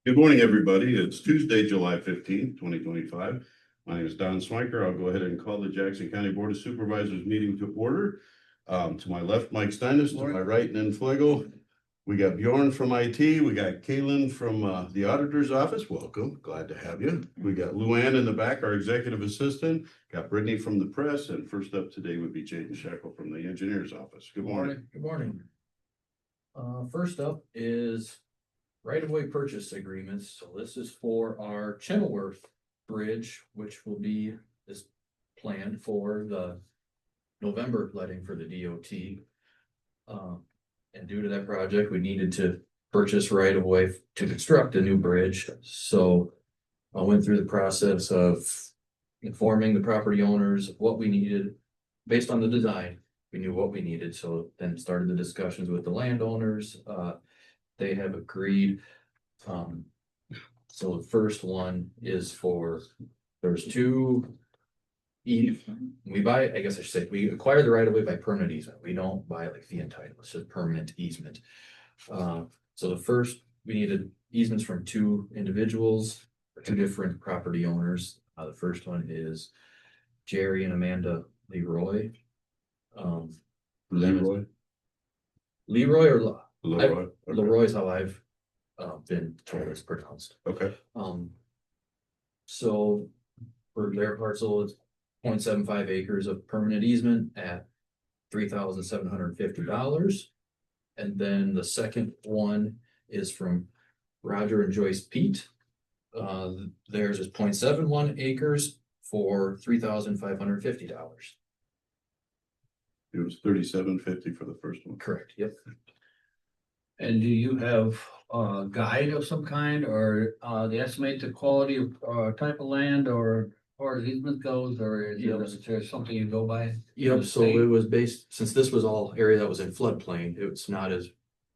Good morning, everybody. It's Tuesday, July 15th, 2025. My name is Don Swiker. I'll go ahead and call the Jackson County Board of Supervisors meeting to order. To my left, Mike Steinis, to my right, Nan Flegel. We got Bjorn from IT. We got Kaylin from the auditor's office. Welcome. Glad to have you. We got Luann in the back, our executive assistant. Got Brittany from the press. And first up today would be Jaden Sheckle from the engineer's office. Good morning. Good morning. First up is right-of-way purchase agreements. So this is for our Chenoweth Bridge, which is planned for the November letting for the DOT. And due to that project, we needed to purchase right-of-way to construct a new bridge. So I went through the process of informing the property owners of what we needed based on the design. We knew what we needed, so then started the discussions with the landowners. They have agreed. So the first one is there's two. We acquire the right of way by permanent easement. We don't buy like fee and title. It's just permanent easement. So the first, we needed easements from two individuals, or two different property owners. The first one is Jerry and Amanda Leroy. Leroy? Leroy or Leroy. Okay. Leroy's how I've been told it's pronounced. Okay. So for their parcel, it's 0.75 acres of permanent easement at $3,750. And then the second one is from Roger and Joyce Pete. Theirs is 0.71 acres for $3,550. It was $3,750 for the first one. Correct. Yep. And do you have a guide of some kind, or they estimate the quality of type of land, or as easement goes, or is there something you go by? Yep. So it was based, since this was all area that was in floodplain, it's not as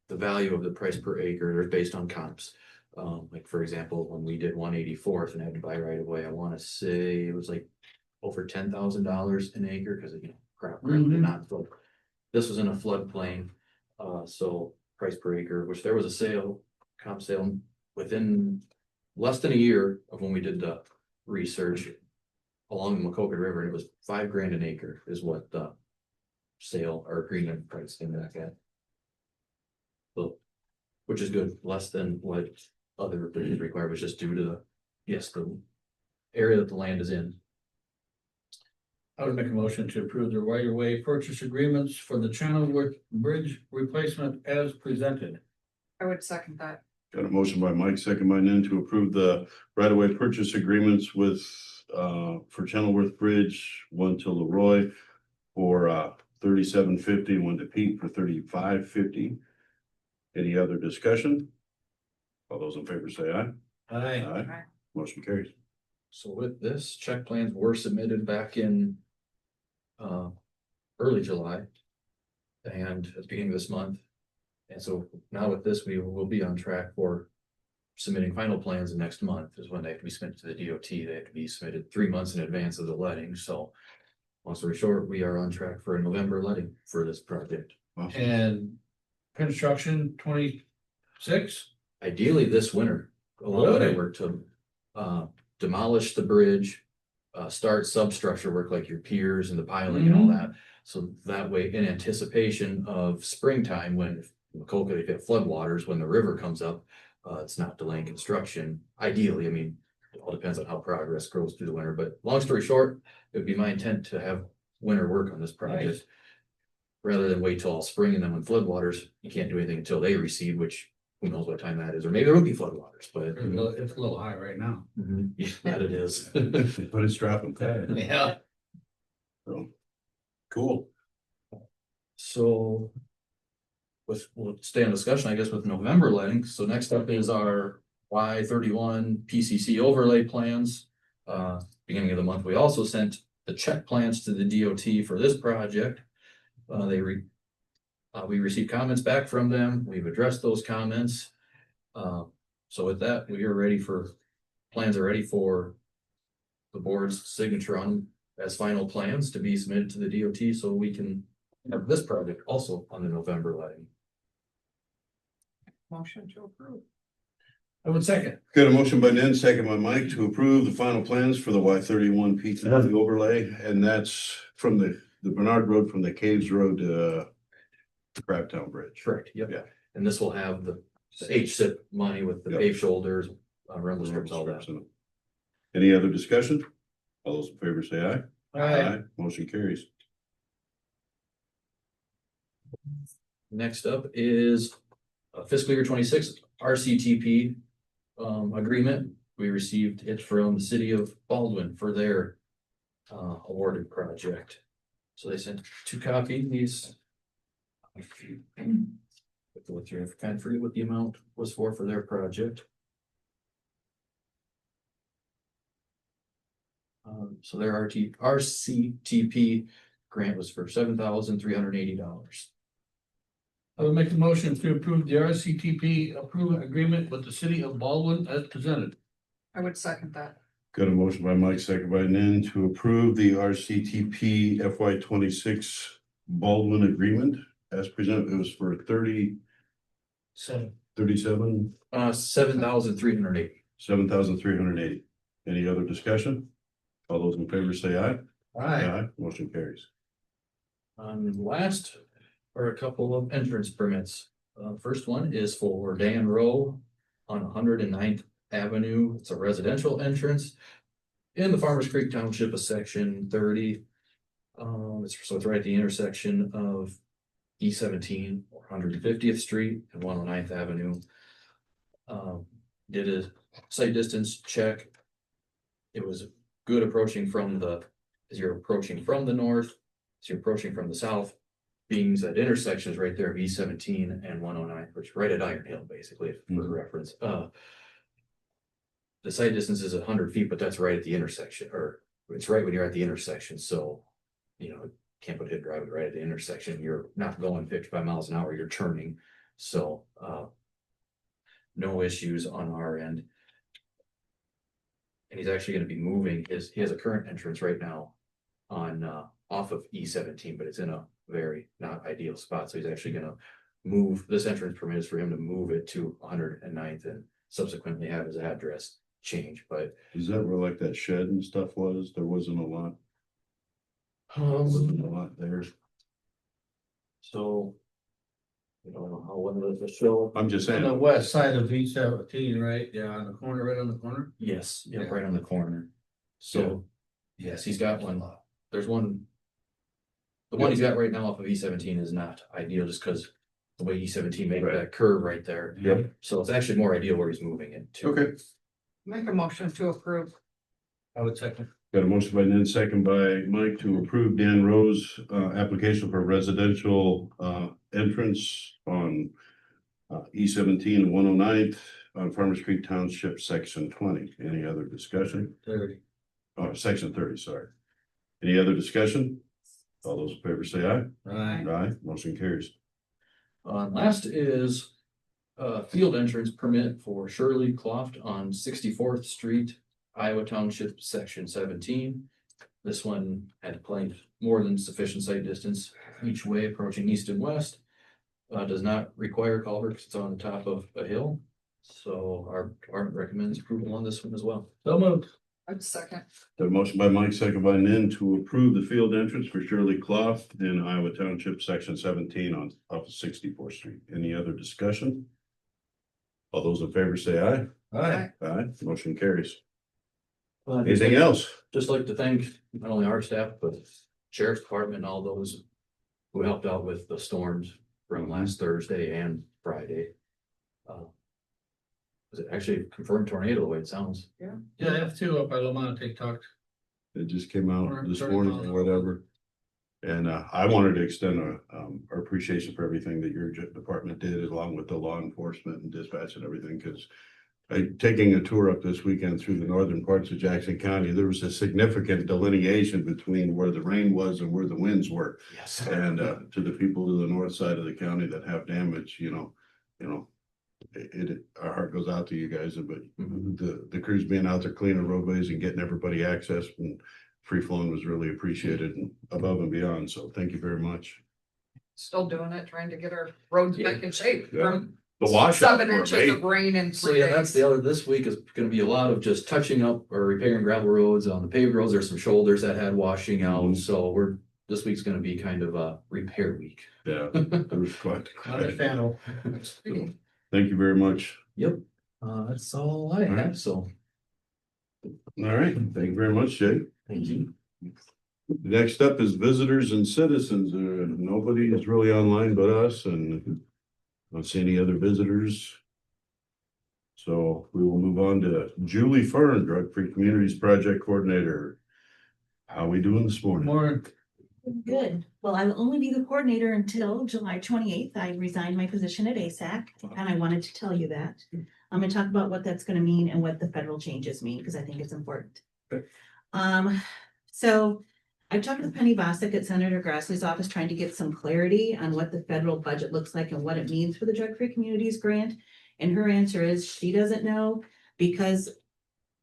the value of the price per acre. They're based on comps. Like for example, when we did 184th and had to buy right away, I want to say it was like over $10,000 an acre because crop not flood. This was in a floodplain, so price per acre, which there was a comp sale within less than a year of when we did the research along the Macoka River, and it was $5,000 an acre is what the sale or agreement price came back at. So, which is good, less than what other bridges require, was just due to the area that the land is in. I would make a motion to approve the right-of-way purchase agreements for the Chenoweth Bridge replacement as presented. I would second that. Got a motion by Mike, second by Nan to approve the right-of-way purchase agreements with for Chenoweth Bridge, one to Leroy for $3,750, one to Pete for $3,550. Any other discussion? All those in favor say aye. Aye. Aye. Motion carries. So with this, check plans were submitted back in early July and at the beginning of this month. And so now with this, we will be on track for submitting final plans the next month is when they have to be submitted to the DOT. They have to be submitted 3 months in advance of the letting. So long story short, we are on track for a November letting for this project. Awesome. And construction 26? Ideally this winter, a lot of that work to demolish the bridge, start substructure work like your piers and the piling and all that. So that way, in anticipation of springtime, when Macoka, they get floodwaters, when the river comes up, it's not delaying construction. Ideally, I mean, it all depends on how progress grows through the winter. But long story short, it would be my intent to have winter work on this project. Nice. Rather than wait till all spring, and then when floodwaters, you can't do anything until they recede, which who knows what time that is, or maybe there will be floodwaters, but It's a little high right now. yeah, that it is. But it's dropping fast. Yeah. So, cool. So we'll stay on discussion, I guess, with November letting. So next up is our Y31 PCC overlay plans. Beginning of the month, we also sent the check plans to the DOT for this project. We received comments back from them. We've addressed those comments. So with that, plans are ready for the board's signature on as final plans to be submitted to the DOT, so we can have this project also on the November letting. Motion to approve. I would second. Got a motion by Nan, second by Mike to approve the final plans for the Y 31 PTZ overlay, and that's from the Bernard Road from the Caves Road to Crabtown Bridge. Correct, yep. Yeah. And this will have the HSIP money with the Yep. paved shoulders, rumble strips, all that. Any other discussion? All those in favor say aye. Motion carries. Next up is fiscal year 26 RCTP agreement. We received it from the city of Baldwin for their awarded project. So they sent 2 copies. Look through, I kind of forget what the amount was for their project. So their RCTP grant was for $7,380. I would make the motion to approve the RCTP approval agreement with the city of Baldwin as presented. I would second that. Got a motion by Mike, second by Nan to approve the RCTP FY 26 Baldwin agreement as presented. It was for 37. 7,380. 7,380. Any other discussion? All those in favor say aye. Motion carries. Last are a couple of entrance permits. First one is for Dan Rowe on 109th Avenue. It's a residential entrance in the Farmers Creek Township of Section 30. So it's right at the intersection of E17 or 150th Street and 109th Avenue. Did a site distance check. It was good approaching from as you're approaching from the north, as you're approaching from the south, being that intersection is right there of E17 and 109, which is right at Iron Hill, basically, for reference. The site distance is 100 feet, but that's right at the intersection, or it's right when you're at the intersection. So, can't put hidden driveway right at the intersection. You're not going 55 miles an hour, you're turning. So, no issues on our end. And he's actually going to be moving he has a current entrance right now on, off of E17, but it's in a very not ideal spot. So he's actually going to move, this entrance permit is for him to move it to 109th and subsequently have his address change. But Is that where like that shed and stuff was? There wasn't a lot. Wasn't a lot there. So I don't know how one of the show. I'm just On the saying. west side of E17, right? Yeah, on the corner, right on the corner. Yes, yeah, Yeah. right on the corner. So, yes, he's got one. There's one. The one he's got right now off of E17 is not ideal just because the way E17 made Right. that curve right there. Yep. So it's actually more ideal where he's moving it to. Okay. Make a motion to approve. I would second. Got a motion by Nan, second by Mike to approve Dan Rowe's application for residential entrance on E17 and 109th on Farmers Creek Township, Section 20. Any other discussion? 30. Oh, Section 30, sorry. Any other discussion? All those in favor say aye. Right. Aye. Motion carries. Last is field entrance permit for Shirley Cloft on 64th Street, Iowa Township, Section 17. This one had plenty more than sufficient sight distance each way approaching east and west. Does not require culvert because it's on the top of a hill. So our department recommends approval on this one as well. So moved. I would second. Got a motion by Mike, second by Nan to approve the field entrance for Shirley Clough in Iowa Township, Section 17 on off of 64th Street. Any other discussion? All those in favor say aye. Aye. Aye. Motion carries. Just Anything else? Just like to thank not only our staff, but sheriff's department and all those who helped out with the storms from last Thursday and Friday. Was it actually a confirmed tornado the way it sounds? Yeah, F2 up by Lamont, they talked. It just came out this 30 morning miles or an hour. whatever. And I wanted to extend our appreciation for everything that your department did, along with the law enforcement and dispatch and everything, because taking a tour up this weekend through the northern parts of Jackson County, there was a significant delineation between where the rain was and where the winds were. Yes. And to the people to the north side of the county that have damage, our heart goes out to you guys, but the crews being out there cleaning roadways and getting everybody access and free flowing was really appreciated and above and beyond. So thank you very much. Still doing it, trying to get our roads back in shape Yeah. from The washout 7 for inches me. of rain in So 3 yeah, that's days. the other, this week is gonna be a lot of just touching up or repairing gravel roads. On the paved roads, there's some shoulders that had washing out, Mhm. so this week's gonna be kind of a repair week. Yeah, there was quite. Understandable. Thank you very much. Yep, that's all I have, so All right, thank you very much, Jay. thank you. Next up is visitors and citizens. Nobody is really online but us, and I don't see any other visitors. So we will move on to Julie Fern, Drug Free Communities Project Coordinator. How we doing this morning? More, Good. Well, I will only be the coordinator until July 28th. I resigned my position at ASAC, and I wanted to tell you that. I'm gonna talk about what that's gonna mean and what the federal changes mean, because I think it's important. Okay. So I talked with Penny Bosick at Senator Grassley's office, trying to get some clarity on what the federal budget looks like and what it means for the Drug Free Communities Grant. And her answer is she doesn't know, because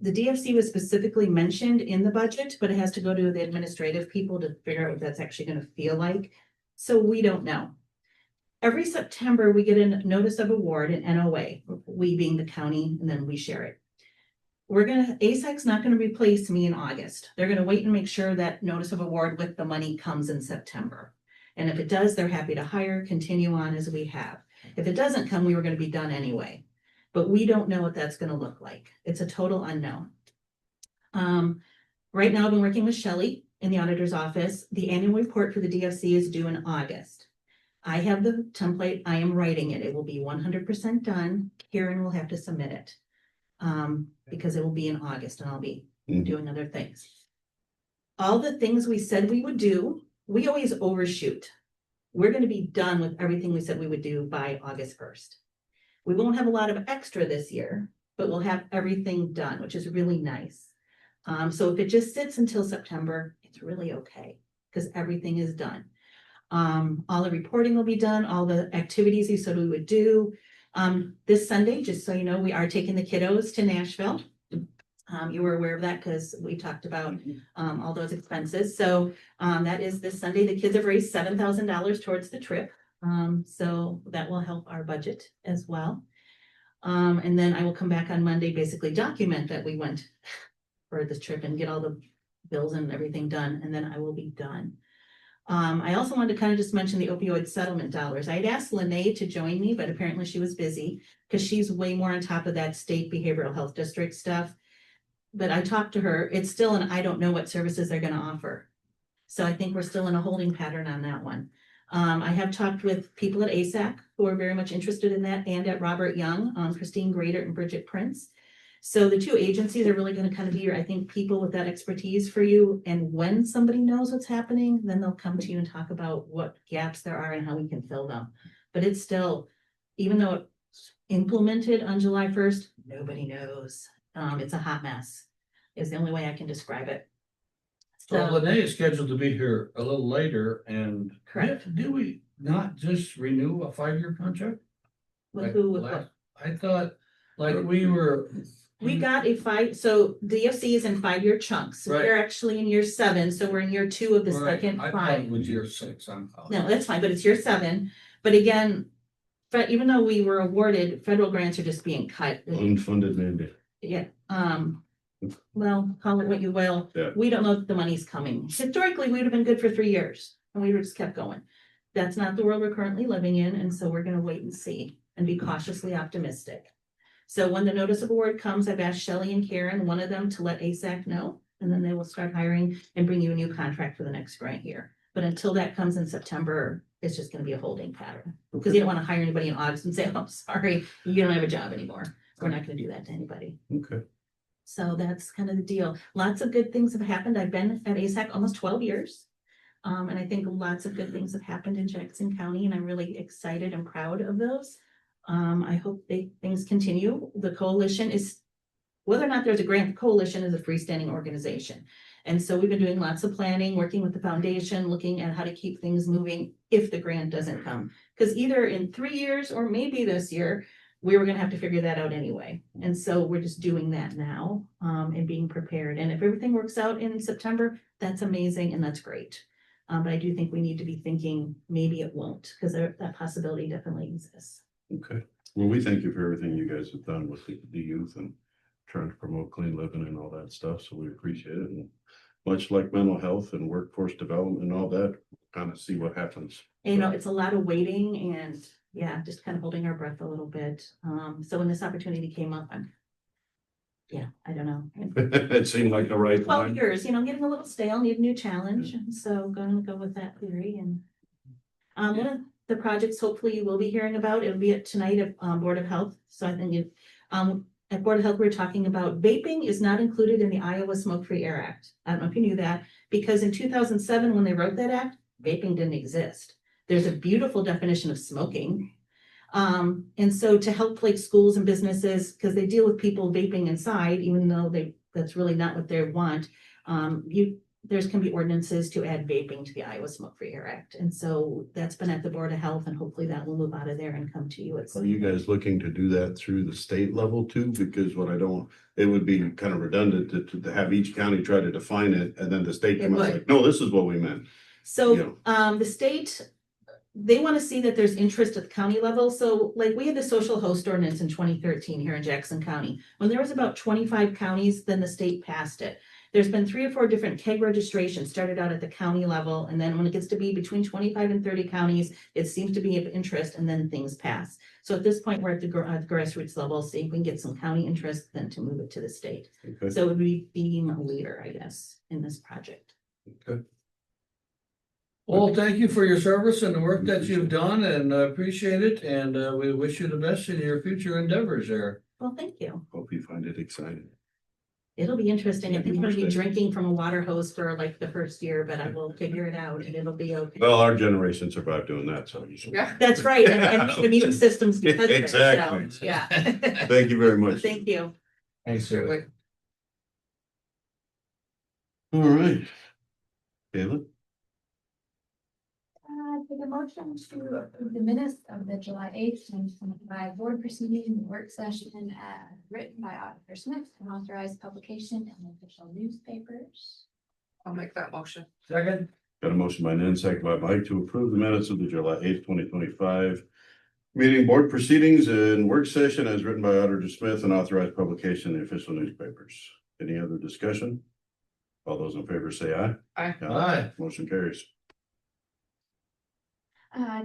the DFC was specifically mentioned in the budget, but it has to go to the administrative people to figure out what that's actually gonna feel like. So we don't know. Every September, we get a notice of award, an NOA, we being the county, and then we share it. ASAC's not gonna replace me in August. They're gonna wait and make sure that notice of award with the money comes in September. And if it does, they're happy to hire, continue on as we have. If it doesn't come, we were gonna be done anyway. But we don't know what that's gonna look like. It's a total unknown. Right now, I've been working with Shelley in the auditor's office. The annual report for the DFC is due in August. I have the template. I am writing it. It will be 100% done. Karen will have to submit it. Because it will be in August and I'll be Mhm. doing other things. All the things we said we would do, we always overshoot. We're gonna be done with everything we said we would do by August 1st. We won't have a lot of extra this year, but we'll have everything done, which is really nice. So if it just sits until September, it's really okay, because everything is done. All the reporting will be done, all the activities you said we would do. This Sunday, just so you know, we are taking the kiddos to Nashville. You were aware of that because we talked about all those expenses. So that is this Sunday. The kids have raised $7,000 towards the trip. So that will help our budget as well. And then I will come back on Monday, basically document that we went for this trip and get all the bills and everything done, and then I will be done. I also wanted to kind of just mention the opioid settlement dollars. I had asked Lene to join me, but apparently she was busy because she's way more on top of that state behavioral health district stuff. But I talked to her, it's still an I don't know what services they're gonna offer. So I think we're still in a holding pattern on that one. I have talked with people at ASAC who are very much interested in that, and at Robert Young, Christine Grader and Bridget Prince. So the two agencies are really gonna kind of be your, I think, people with that expertise for you. And when somebody knows what's happening, then they'll come to you and talk about what gaps there are and how we can fill them. But it's still, even though it's implemented on July 1st, nobody knows. It's a hot mess, is the only way I can describe it. so Lene is scheduled to be here a little later, and Correct. did we not just renew a 5-year contract? With who, with what? I thought, like, we were. We got so DFC is in 5-year chunks. Right. We're actually in year 7, so we're in year 2 of the Right, second I thought 5. it was year 6, I'm. No, that's fine, but it's year 7. But again, even though we were awarded, federal grants are just being cut. Unfunded mandate. Yeah, well, call it what you will. Yeah. We don't know if the money's coming. Historically, we would have been good for 3 years and we would have just kept going. That's not the world we're currently living in, and so we're gonna wait and see and be cautiously optimistic. So when the notice of award comes, I've asked Shelley and Karen, one of them, to let ASAC know, and then they will start hiring and bring you a new contract for the next grant year. But until that comes in September, it's just gonna be a holding pattern, because you don't wanna hire anybody in August and say, oh, sorry, you don't have a job anymore. We're not gonna do that to anybody. Okay. So that's kind of the deal. Lots of good things have happened. I've been at ASAC almost 12 years. And I think lots of good things have happened in Jackson County, and I'm really excited and proud of those. I hope things continue. The coalition is, whether or not there's a grant, the coalition is a freestanding organization. And so we've been doing lots of planning, working with the foundation, looking at how to keep things moving if the grant doesn't come. Because either in 3 years or maybe this year, we were gonna have to figure that out anyway. And so we're just doing that now, and being prepared. And if everything works out in September, that's amazing and that's great. But I do think we need to be thinking maybe it won't, because that possibility definitely exists. Okay, well, we thank you for everything you guys have done with the youth and trying to promote clean living and all that stuff, so we appreciate it. And much like mental health and workforce development and all that, kind of see what happens. You know, it's a lot of waiting and, yeah, just kind of holding our breath a little bit. So when this opportunity came up, I don't know. It seemed like the right 12 time. years, getting a little stale, need a new challenge, and so gonna go with that theory and. One of the projects hopefully you will be hearing about, it'll be at tonight at Board of Health, so I think at Board of Health, we're talking about vaping is not included in the Iowa Smoke-Free Air Act. I don't know if you knew that, because in 2007, when they wrote that act, vaping didn't exist. There's a beautiful definition of smoking. And so to help like schools and businesses, because they deal with people vaping inside, even though that's really not what they want. There's can be ordinances to add vaping to the Iowa Smoke-Free Air Act. And so that's been at the Board of Health, and hopefully that will move out of there and come to you. Are you guys looking to do that through the state level too? Because it would be kind of redundant to have each county try to define it and then the state come out would. like, no, this is what we meant. So, the state, they want to see that there's interest at the county level. So like we had the social host ordinance in 2013 here in Jackson County. When there was about 25 counties, then the state passed it. There's been 3 or 4 different keg registrations started out at the county level. And then when it gets to be between 25 and 30 counties, it seems to be of interest, and then things pass. So at this point, we're at the grassroots level, see if we can get some county interest, then to move it to the state. Okay. So it would be being a leader, I guess, in this project. Okay. Well, thank you for your service and the work that you've done, and appreciate it, and we wish you the best in your future endeavors there. Well, thank you. Hope you find it exciting. It'll be interesting. I think I'm gonna be Interesting. drinking from a water hose for like the first year, but I will figure it out and it'll be okay. Well, our generation survived doing that, so. Yeah. That's right, and the immune system's because of it, Exactly. so, yeah. Thank you very much. Thank you. Thanks, sir. All right. Kayla? Take a motion to approve the minutes of the July 8th, 2025 board proceeding work session written by Auditor Smith and authorized publication in the official newspapers. I'll make that motion. Second? Got a motion by Nan, second by Mike to approve the minutes of the July 8th, 2025 meeting board proceedings and work session as written by Auditor Smith and authorized publication in the official newspapers. Any other discussion? All those in favor say aye. Aye. Aye. Motion carries.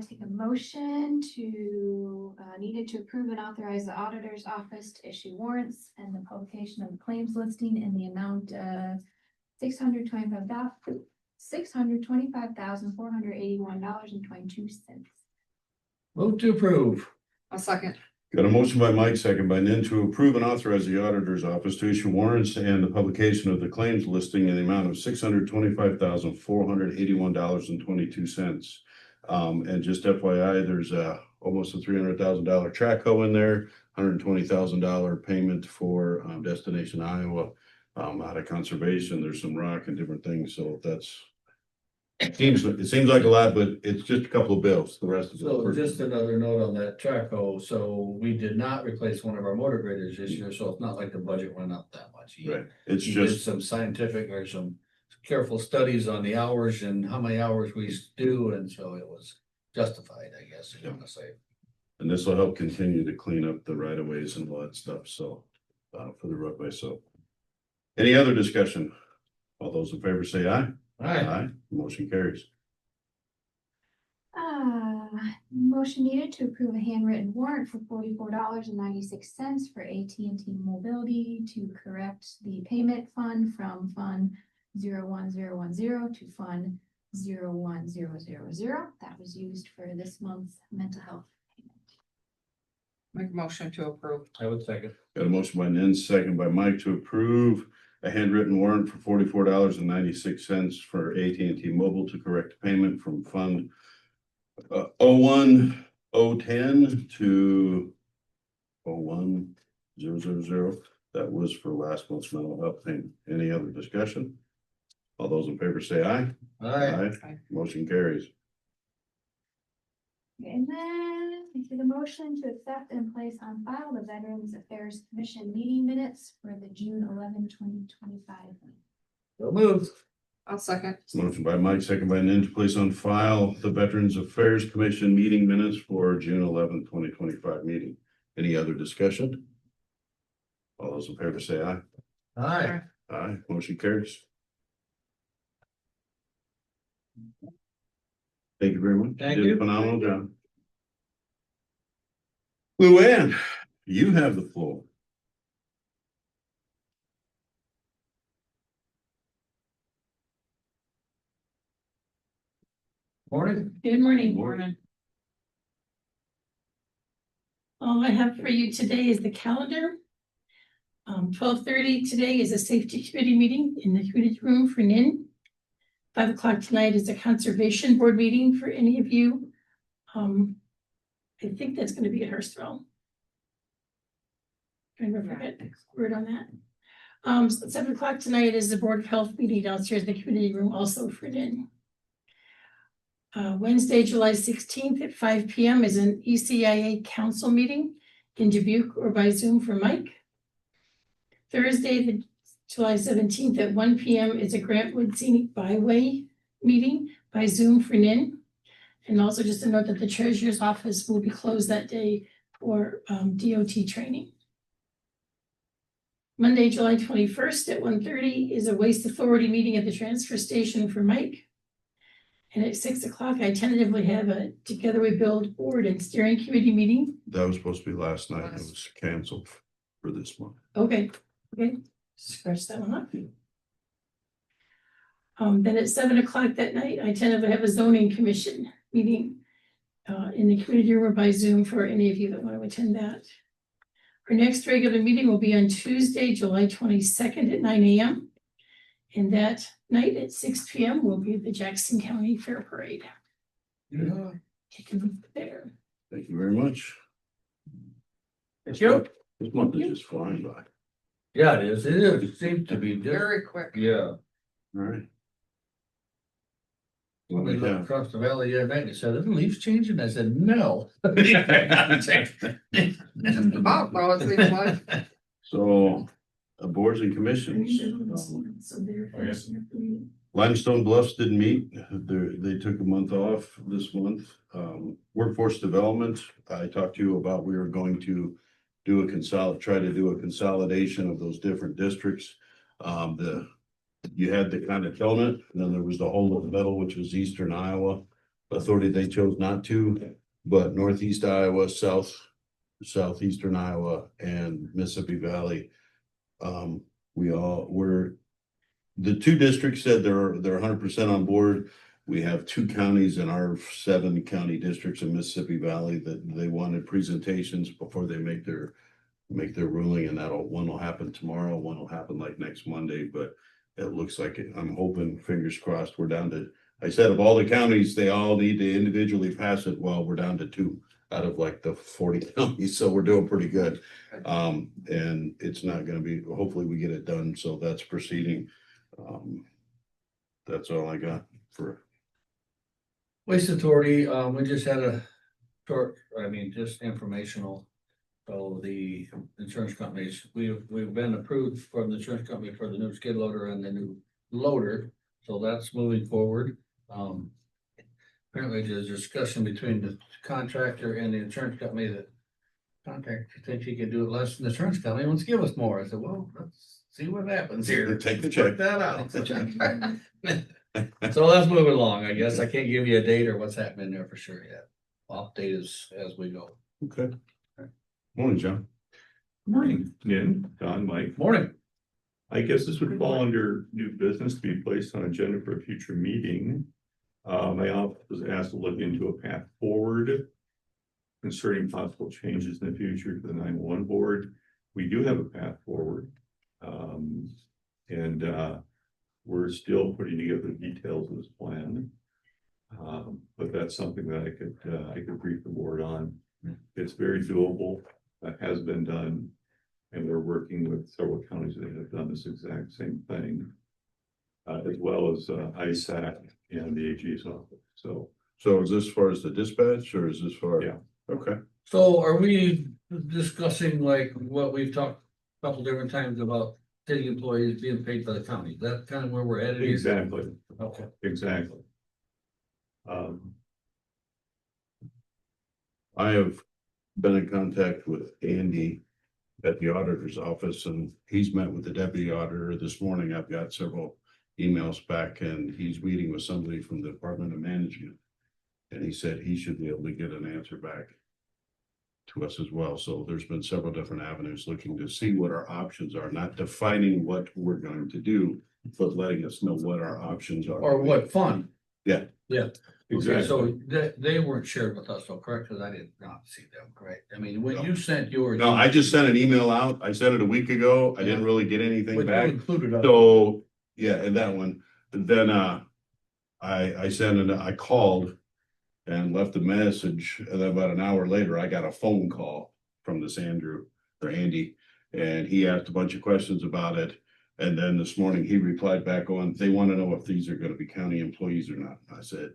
Take a motion to needed to approve and authorize the auditor's office to issue warrants and the publication of the claims listing in the amount of $625,481.22. Move to approve. A second. Got a motion by Mike, second by Nan to approve and authorize the auditor's office to issue warrants and the publication of the claims listing in the amount of $625,481.22. And just FYI, there's almost a $300,000 track hoe in there, $120,000 payment for Destination Iowa out of conservation. There's some rock and different things, so it seems like a lot, but it's just a couple of bills. The rest of So it. just another note on that track hoe, so we did not replace one of our motor graders this year, so it's not like the budget went up that much. Right, it's He did just, some scientific or some careful studies on the hours and how many hours we do, and so it was justified, I guess, you want to say. and this will help continue to clean up the right of ways and all that stuff, so for the roadway, so. Any other discussion? All those in favor say aye. Aye. Motion carries. Motion needed to approve a handwritten warrant for $44.96 for AT&T Mobility to correct the payment fund from Fund 01010 to Fund 01000. That was used for this month's mental health payment. Make a motion to approve. I would second. Got a motion by Nan, second by Mike to approve a handwritten warrant for $44.96 for AT&T Mobile to correct payment from Fund 01010 to 01000. That was for last month's mental health payment. Any other discussion? All those in favor say aye. Aye. Aye. Motion carries. And then I did a motion to accept and place on file the Veterans Affairs Commission meeting minutes for the June 11, 2025. So moved. I'll second. Motion by Mike, second by Nan to place on file the Veterans Affairs Commission meeting minutes for June 11th, 2025 meeting. Any other discussion? All those in favor say aye. Aye. Aye, motion carries. Thank you very much. Thank did a you. phenomenal job. Luann, you have the floor. Morning. Good morning. Morning. All I have for you today is the calendar. 12:30 today is a safety committee meeting in the committee room for NIN. 5 o'clock tonight is a conservation board meeting for any of you. I think that's gonna be at Hurstville. Trying to forget the word on that. 7 o'clock tonight is the Board of Health meeting downstairs in the committee room, also for NIN. Wednesday, July 16th at 5 p.m. is an ECIA council meeting in Dubuque or by Zoom for Mike. Thursday, July 17th at 1 p.m. is a Grantwood Scenic Byway meeting by Zoom for NIN. And also just a note that the treasurer's office will be closed that day for DOT training. Monday, July 21st at 1:30 is a waste authority meeting at the transfer station for Mike. And at 6 o'clock, I tentatively have a Together We Build board and steering committee meeting. That was supposed to be last night. It was canceled for this month. Okay, scratch that one off. Then at 7 o'clock that night, I tentatively have a zoning commission meeting in the community room or by Zoom for any of you that want to attend that. Our next regular meeting will be on Tuesday, July 22nd at 9 a.m. And that night at 6 p.m. will be the Jackson County Fair Parade. Yeah. Taken there. Thank you very much. Thank you. This month is just flying by. Yeah, it is. It seems to be just, Very quick. yeah. All right. When we What we looked have? across the valley the other night, it said, "Are the leaves changing?" I said, "No." About though, it seems like. So, boards and commissions. So they're finishing up the meeting. Limestone Bluffs didn't meet. They took a month off this month. Workforce development, I talked to you about, we were going to try to do a consolidation of those different districts. You had the kind of Kelman, and then there was the hole in the middle, which was Eastern Iowa Authority. They chose not to, but Northeast Iowa, Southeastern Iowa, and Mississippi Valley. The two districts said they're 100% on board. We have 2 counties in our 7 county districts in Mississippi Valley that they wanted presentations before they make their ruling, and one will happen tomorrow, one will happen like next Monday, but it looks like I'm hoping, fingers crossed, we're down to, I said of all the counties, they all need to individually pass it. Well, we're down to 2 out of like the 40 counties, so we're doing pretty good. And it's not gonna be, hopefully we get it done, so that's proceeding. That's all I got for. Waste Authority, we just had a short, just informational. So the insurance companies, we've been approved from the insurance company for the new skid loader and the new loader, so that's moving forward. Apparently there's a discussion between the contractor and the insurance company that contractor thinks he can do it less than the insurance company wants to give us more. I said, well, let's see what happens here. Take the Check check. that out. So that's moving along, I guess. I can't give you a date or what's happening there for sure yet. I'll update as we go. Okay. Morning, John. Morning, Nin, Don, Mike. Morning. I guess this would fall under new business to be placed on agenda for a future meeting. My office was asked to look into a path forward concerning possible changes in the future to the 911 board. We do have a path forward. And we're still putting together the details of this plan. But that's something that I could brief the board on. It's very doable. That has been done, and we're working with several counties that have done this exact same thing, as well as ISAC and the AG's office. So is this far as the dispatch, or is this far? Yeah. Okay. So are we discussing like what we've talked a couple different times about city employees being paid by the county. That's kind of where we're headed here. Exactly, Okay. exactly. I have been in contact with Andy at the auditor's office, and he's met with the deputy auditor this morning. I've got several emails back, and he's meeting with somebody from the Department of Management. And he said he should be able to get an answer back to us as well. So there's been several different avenues looking to see what our options are, not defining what we're going to do, but letting us know what our options are. Or what fund? Yeah. Yeah. Okay, Exactly. so they weren't shared with us, though, correct? Because I did not see them, correct? I mean, when No. you sent yours. No, I just sent an email out. I sent it a week ago. I didn't really get anything But you back. included us. So, yeah, and that one, and then, I called and left a message, and then about an hour later, I got a phone call from this Andy, and he asked a bunch of questions about it. And then this morning, he replied back on, they want to know if these are gonna be county employees or not. I said,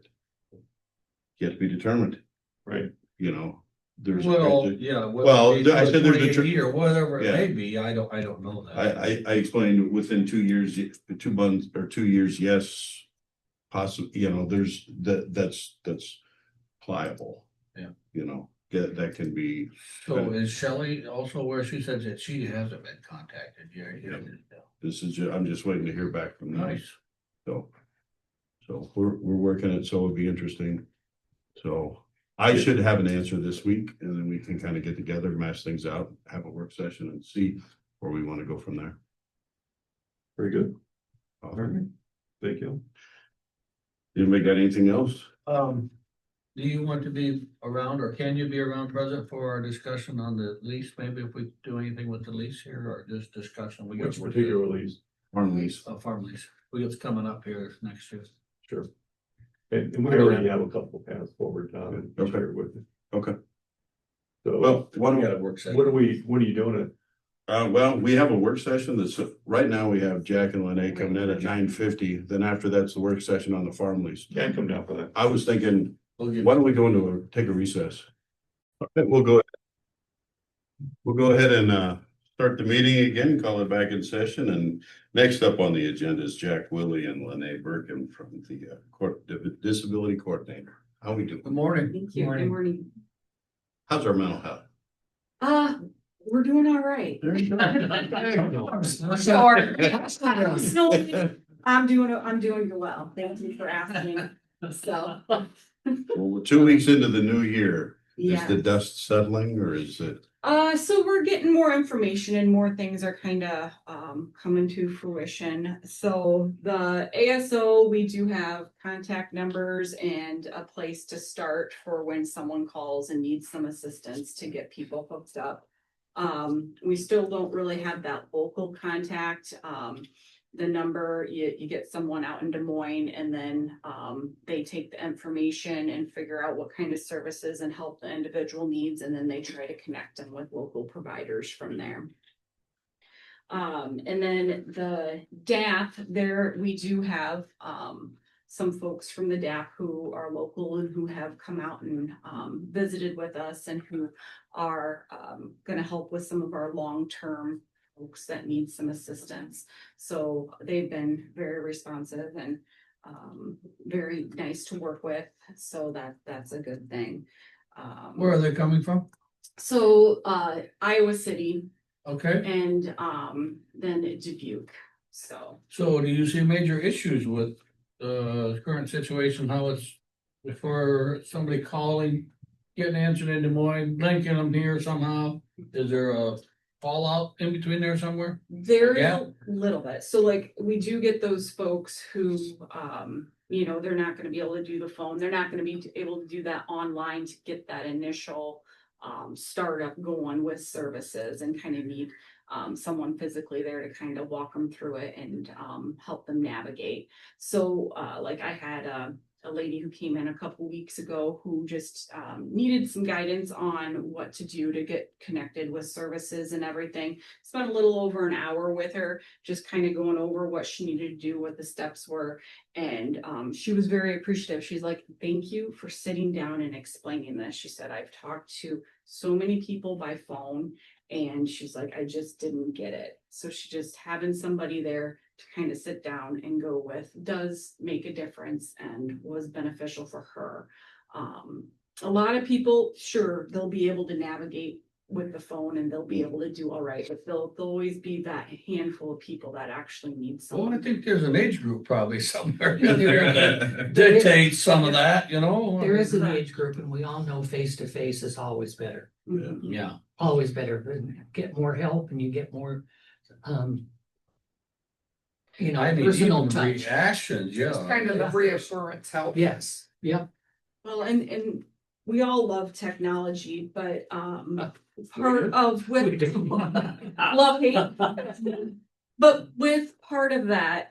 yet to be determined, Right, you know, there's. Well, yeah. Well, I said there's a 2080 or whatever it Yeah. may be, I don't know that. I explained within 2 years, 2 months or 2 years, yes. Possibly, you know, that's pliable. Yeah. You know, that can be, So is Shelley also where she says that she hasn't been contacted yet? I'm just waiting to hear back from them. Nice. So we're working it, so it'll be interesting. So I should have an answer this week, and then we can kind of get together, mash things out, have a work session and see where we want to go from there. very good. All right, thank you. Anybody got anything else? Do you want to be around or can you be around present for our discussion on the lease? Maybe if we do anything with the lease here or just discussion. We got Which particular lease? Farm lease. farm lease. We got coming up here next year. Sure. And we already have a couple paths forward, Tom, Okay. shared with you. Okay. So, Well, We got a work session. when are you doing it? Well, we have a work session that's, right now we have Jack and Lene coming in at 9:50. Then after that's the work session on the farm lease. Can't come down for that. I was thinking, We'll give- why don't we go into take a recess? Okay, we'll go ahead and start the meeting again, call it back in session. And next up on the agenda is Jack Willie and Lene Birkin from the Disability Coordinator. How we doing? Good morning. Thank you. Good morning. How's our mental health? We're doing all right. Sure. No, I'm doing well. Thank you for asking. So, Well, we're 2 weeks into the new year. Is yeah. the dust settling or is it? So we're getting more information and more things are kind of coming to fruition. So the ASO, we do have contact numbers and a place to start for when someone calls and needs some assistance to get people hooked up. We still don't really have that local contact. The number, you get someone out in Des Moines and then they take the information and figure out what kind of services and help the individual needs, and then they try to connect them with local providers from there. And then the DAP, there we do have some folks from the DAP who are local and who have come out and visited with us and who are going to help with some of our long-term folks that need some assistance. So they've been very responsive and very nice to work with. So that's a good thing. Where are they coming from? So Iowa City Okay. and then Dubuque. So So do you see major issues with the current situation, how it's for somebody calling, getting answered in Des Moines, linking them here somehow? Is there a fallout in between there somewhere? there is Yeah. a little bit. So like we do get those folks who they're not going to be able to do the phone. They're not going to be able to do that online to get that initial startup going with services and kind of need someone physically there to kind of walk them through it and help them navigate. So like I had a lady who came in a couple weeks ago who just needed some guidance on what to do to get connected with services and everything. Spent a little over an hour with her, just kind of going over what she needed to do, what the steps were. And she was very appreciative. She's like, thank you for sitting down and explaining this. She said, I've talked to so many people by phone, and she's like, I just didn't get it. So she just having somebody there to kind of sit down and go with does make a difference and was beneficial for her. A lot of people, sure, they'll be able to navigate with the phone and they'll be able to do all right, but there'll always be that handful of people that actually need Well, I someone. think there's an age group probably somewhere in there that dictates some of that, you know? There is an age group and we all know face to face is always better, Mhm. Yeah. always better. Get more help and you get more, you know, I mean, personal even touch. reactions, yeah. Oh, Just kind of the reassurance help. Yes, yep. Well, and we all love technology, but part of We with do. love hate. But with part of that,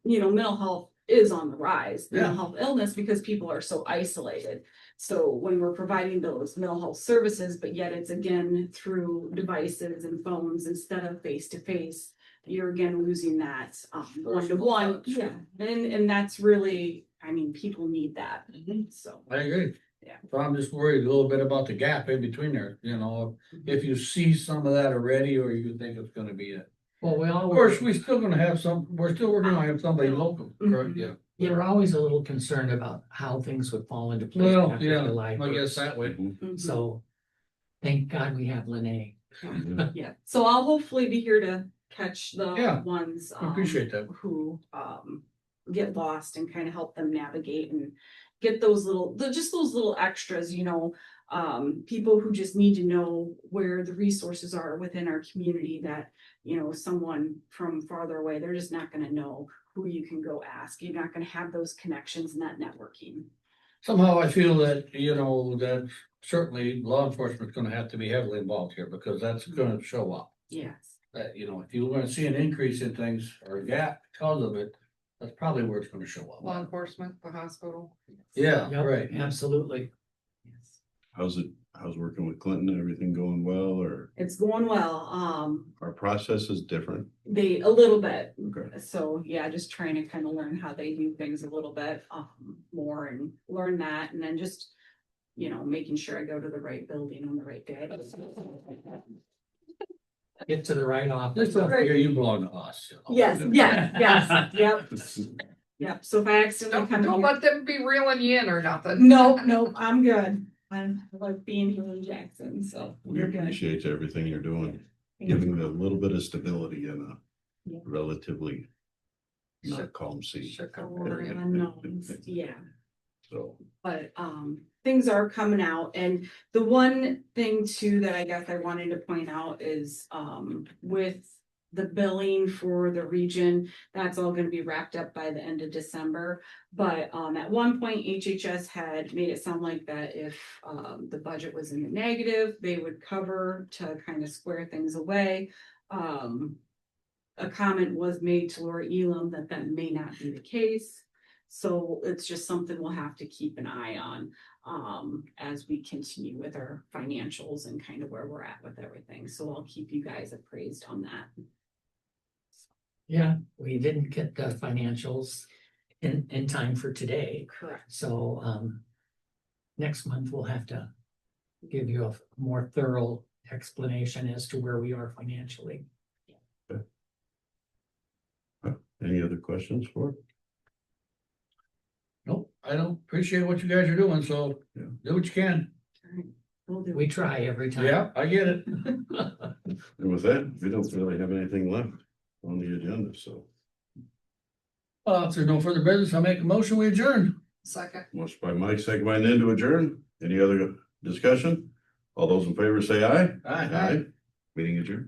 mental health is on the rise, mental Yeah. health illness, because people are so isolated. So when we're providing those mental health services, but yet it's again through devices and phones instead of face to face, you're again losing that one to one. touch. Yeah, and that's really, I mean, people need that. So I agree. Yeah. So I'm just worried a little bit about the gap in between there, you know, if you see some of that already, or you think it's gonna be it. Well, we Of all, course, we're still gonna have we're gonna have somebody local, correct? Yeah. we're always a little concerned about how things would fall into place Well, after yeah, July I guess 1st. that way. mhm. So thank God we have Lene. Yeah, so I'll hopefully be here to catch the Yeah, ones I appreciate that. who get lost and kind of help them navigate and get those just those little extras, people who just need to know where the resources are within our community that, someone from farther away, they're just not gonna know who you can go ask. You're not gonna have those connections and that networking. Somehow I feel that, that certainly law enforcement's gonna have to be heavily involved here, because that's gonna show up. Yes. That, if you're gonna see an increase in things or a gap because of it, that's probably where it's gonna show Law up. enforcement, the hospital. Yeah, Yep, right. absolutely. Yes. How's working with Clinton? Everything going well, or It's going well. our process is different? A little bit. Okay. So yeah, just trying to kind of learn how they do things a little bit more and learn that, and then just making sure I go to the right building on the right day. Get to the right office. This don't hear you belong to us. Yes, yep. So if I accidentally come Don't here, let them be reeling you in or nothing. no, I'm good. I like being here in Jackson, so We you're good. appreciate everything you're doing, Thank you. giving a little bit of stability in a Yeah. relatively not calm sea. Or unknowns, yeah. So, But things are coming out, and the one thing too that I guess I wanted to point out is with the billing for the region, that's all gonna be wrapped up by the end of December. But at one point, HHS had made it sound like that if the budget was in the negative, they would cover to kind of square things away. A comment was made to Laura Elam that may not be the case. So it's just something we'll have to keep an eye on as we continue with our financials and kind of where we're at with everything. So I'll keep you guys appraised on that. Yeah, we didn't get the financials in time for today. Correct. So, next month we'll have to give you a more thorough explanation as to where we are financially. any other questions for? Nope, I don't appreciate what you guys are doing, so Yeah. do what you can. All right. We'll do. We try every time. Yeah, I get it. And with that, we don't really have anything left on the agenda, so. If there's no further business, I'll make a motion, we adjourn. Second. Motion by Mike, second by Nan to adjourn. Any other discussion? All those in favor say aye. Aye. Meeting adjourned.